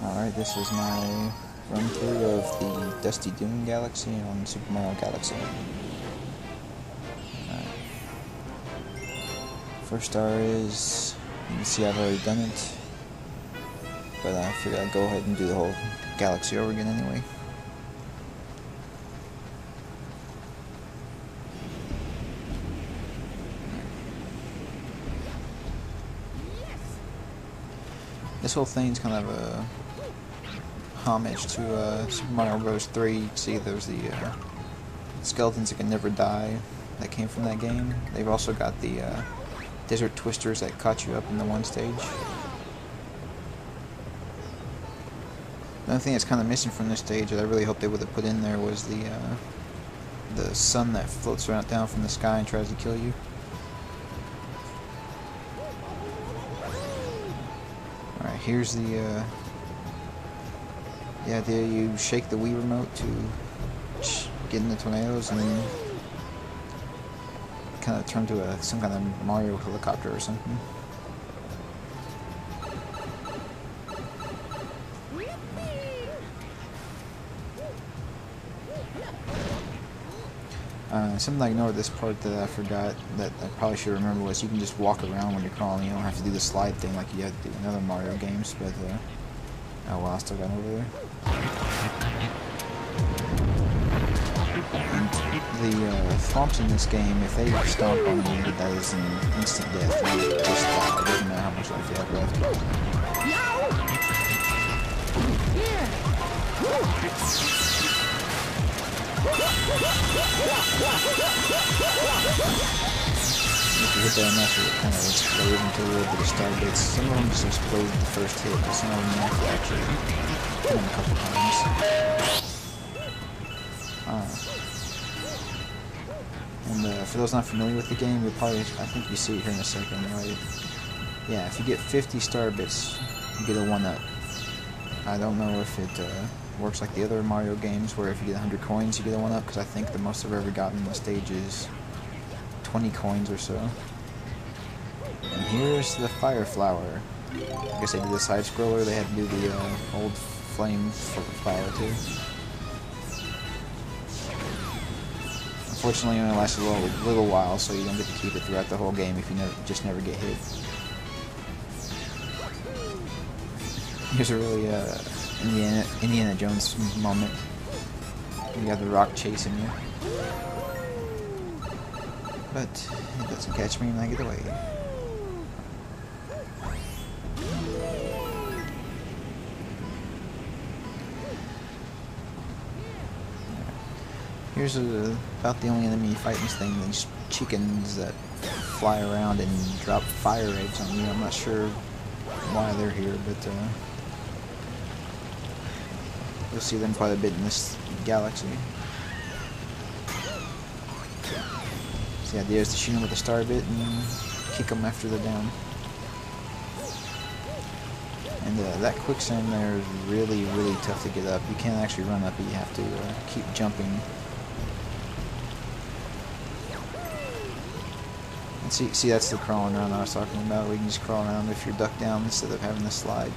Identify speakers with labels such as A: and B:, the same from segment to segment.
A: Alright, this is my run through of the Dusty Dune Galaxy on Super Mario Galaxy. First star is, you can see I've already done it, but I figured I'd go ahead and do the whole galaxy over again anyway. This whole thing's kind of a homage to Super Mario Bros. 3. You can see there's the skeletons that can never die that came from that game. They've also got the desert twisters that caught you up in the one stage. The only thing that's kind of missing from this stage that I really hope they would have put in there was the sun that floats around down from the sky and tries to kill you. Alright, here's the idea. You shake the Wii remote to get in the tornadoes and then kind of turn to some kind of Mario helicopter or something. Something I ignored this part that I forgot that I probably should remember was you can just walk around when you're crawling. You don't have to do the slide thing like you had to do in other Mario games, but oh well, I still got over there. And the thwomps in this game, if they stomp on you, that is an instant death. You just die. It doesn't matter how much life you have left. If you hit that enough, it kind of explodes into a little bit of star bits. Some of them just explode with the first hit, but some of them have to actually hit them a couple times. And for those not familiar with the game, you'll probably, I think you see it here in a second, right? Yeah, if you get 50 star bits, you get a 1-up. I don't know if it works like the other Mario games, where if you get 100 coins, you get a 1-up, because I think the most I've ever gotten in the stage is 20 coins or so. And here's the Fire Flower. I guess they did the side scroller, they had to do the old flame flower too. Unfortunately, it only lasts a little while, so you don't get to keep it throughout the whole game if you just never get hit. Here's a really Indiana Jones moment. You got the rock chasing you. But it doesn't catch me when I get away. Here's about the only enemy you fight in this thing, these chickens that fly around and drop fire eggs on you. I'm not sure why they're here, but you'll see them quite a bit in this galaxy. So the idea is to shoot them with a star bit and kick them after they're down. And that quicksand there is really, really tough to get up. You can't actually run up it, you have to keep jumping. And see, that's the crawling around I was talking about. We can just crawl around if you're ducked down instead of having to slide.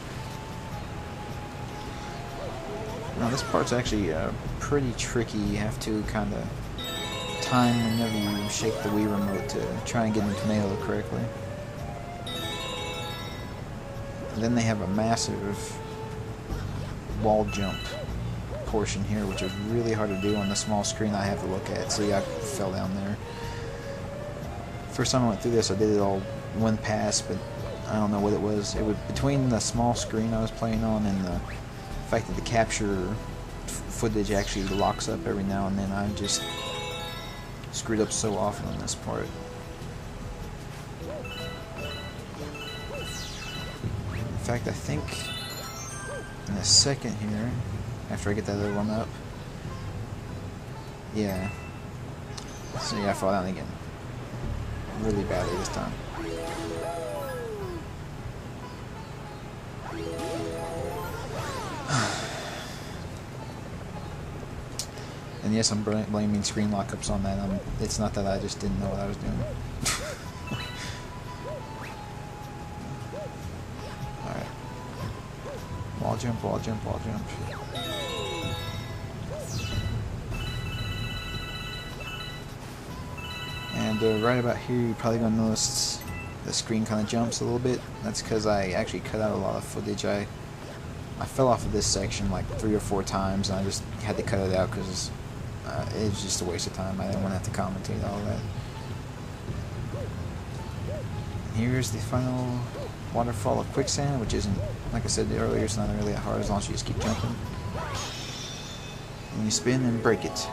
A: Now this part's actually pretty tricky. You have to kind of time whenever you shake the Wii remote to try and get in the tornado correctly. And then they have a massive wall jump portion here, which is really hard to do on the small screen I have to look at. See, I fell down there. First time I went through this, I did it all one pass, but I don't know what it was. It was between the small screen I was playing on and the fact that the capture footage actually locks up every now and then. I just screwed up so often on this part. In fact, I think in a second here, after I get that other one up, yeah. So yeah, I fall down again. Really badly this time. And yes, I'm blaming screen lockups on that. It's not that I just didn't know what I was doing. Alright. Wall wall jump, wall jump, wall jump. And right about here, you're probably gonna notice the screen kind of jumps a little bit. That's because I actually cut out a lot of footage. I fell off of this section like 3 or 4 times, and I just had to cut it out because it was just a waste of time. I didn't want to have to commentate all that. And here's the final waterfall of quicksand, which isn't, like I said earlier, it's not really that hard as long as you just keep jumping. And you spin and break it.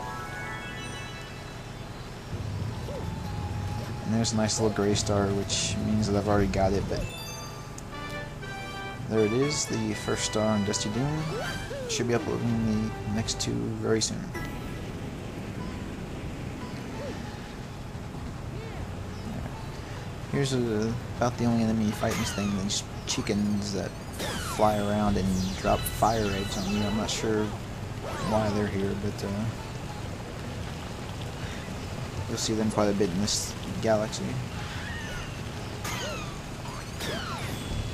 A: And there's a nice little gray star, which means that I've already got it, but there it is, the first star on Dusty Dune. Should be uploading the next 2 very soon. Here's about the only enemy you fight in this thing, these chickens that fly around and drop fire eggs on you. I'm not sure why they're here, but you'll see them quite a bit in this galaxy.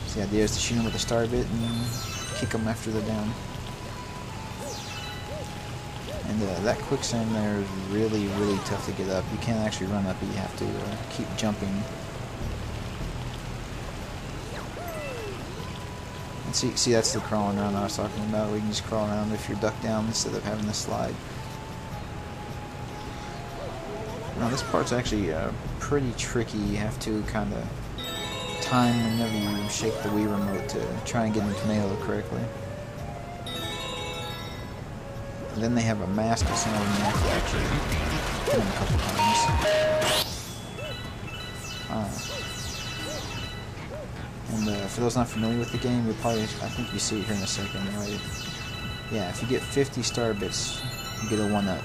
A: So the idea is to shoot them with a star bit and kick them after they're down. And that quicksand there is really, really tough to get up. You can't actually run up it, you have to keep jumping. And see, that's the crawling around I was talking about, where you can just crawl around if you're ducked down instead of having to slide. Now this part's actually pretty tricky. You have to kind of time whenever you shake the Wii remote to try and get in the tornado correctly. And then they have a mask of some of them you have to actually hit them a couple times. And for those not familiar with the game, you'll probably, I think you see it here in a second, right? Yeah, if you get 50 star bits, you get a 1-up.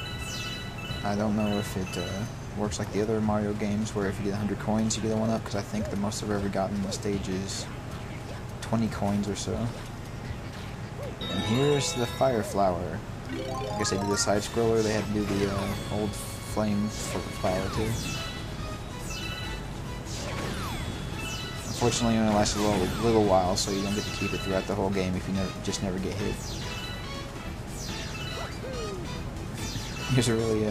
A: I don't know if it works like the other Mario games, where if you get 100 coins, you get a 1-up, because I think the most I've ever gotten in the stage is 20 coins or so. And here's the fire flower. I guess they did the side scroller, they had to do the old flame flower too. Unfortunately, it only lasts a little while, so you don't get to keep it throughout the whole game if you just never get hit. Here's a really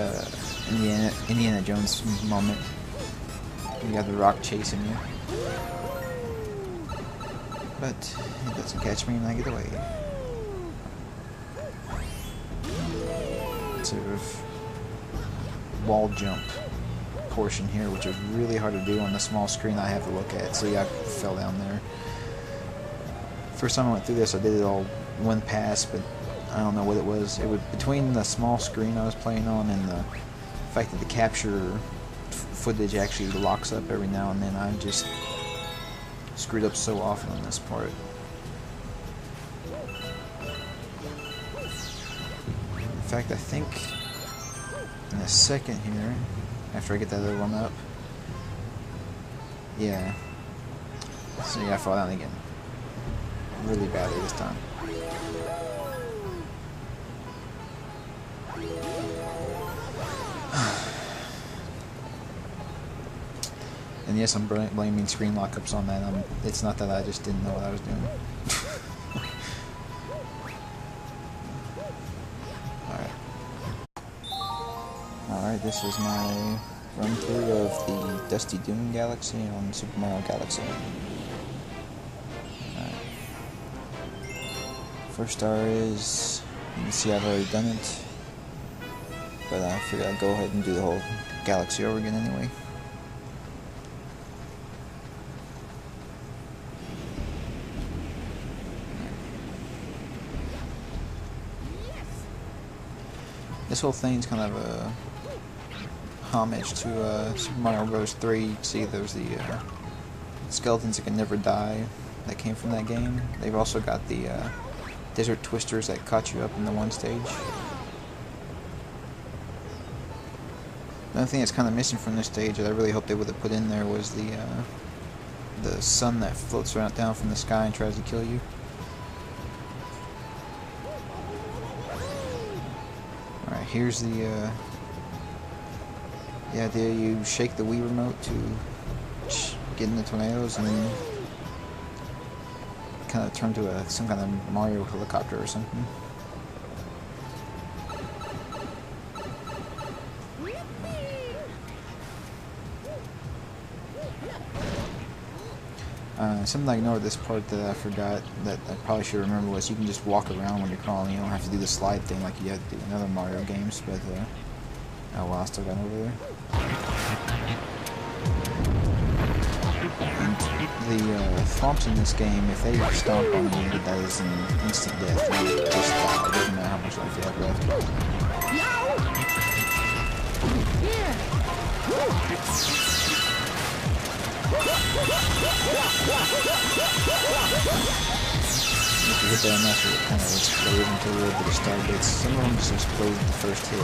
A: Indiana Jones moment. You got the rock chasing you, but it doesn't catch me and I get away. Sort of wall jump portion here, which is really hard to do on the small screen I have to look at. So yeah, I fell down there. First time I went through this, I did it all one pass, but I don't know what it was. It was between the small screen I was playing on and the fact that the capture footage actually locks up every now and then. I just screwed up so often on this part. In fact, I think in a second here, after I get that other one up, yeah. So yeah, I fall down again. Really badly this time. And yes, I'm blaming screen lockups on that. It's not that I just didn't know what I was doing. Alright, this is my run through of the Dusty Dune Galaxy on Super Mario Galaxy. Alright. First star is, you can see I've already done it, but I figured I'd go ahead and do the whole galaxy over again anyway. This whole thing's kind of a homage to Super Mario Bros. 3. You can see there's the skeletons that can never die that came from that game. They've also got the desert twisters that caught you up in the one stage. Another thing that's kind of missing from this stage that I really hoped they would have put in there was the sun that floats around down from the sky and tries to kill you. Alright, here's the idea. You shake the Wii remote to get in the tornadoes and then kind of turn to some kind of Mario helicopter or something. Something I ignored this part that I forgot that I probably should remember was you can just walk around when you're crawling. You don't have to do the slide thing like you have to do in other Mario games. But oh wow, I still got over there. And the thwomps in this game, if they stomp on you, that is an instant death. You just die. It doesn't matter how much life you have left. If you hit that enough, it kind of explodes into a little bit of starbits. Some of them just explode at the first hit.